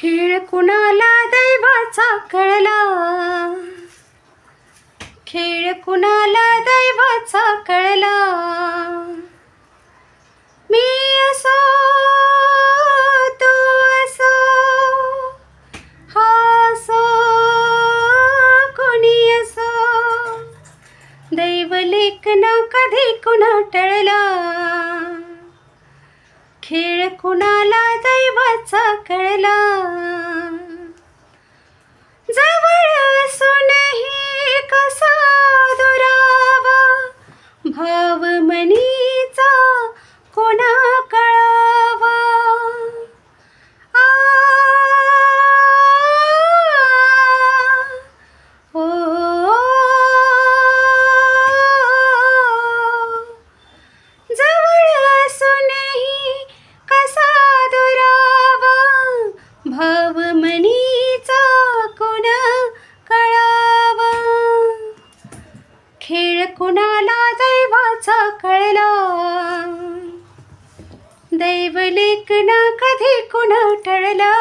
खेळ कुणाला दैवाचा कळला, खेळ कुणाला दैवाचा कळला. मी असो तू असो हा असो कोणी असो, दैव लेखन कधी कुणा टळला. खेळ कुणाला दैवाचा कळला. जवळ असूनही कसा दुरावा, भाव मनीचा कोणा कळावा. आ ओ जवळ असूनही कसा दुरावा, भाव मनीचा कोणा कळावा. खेळ कुणाला दैवाचा कळला, दैव लेखन कधी कुणा टळला.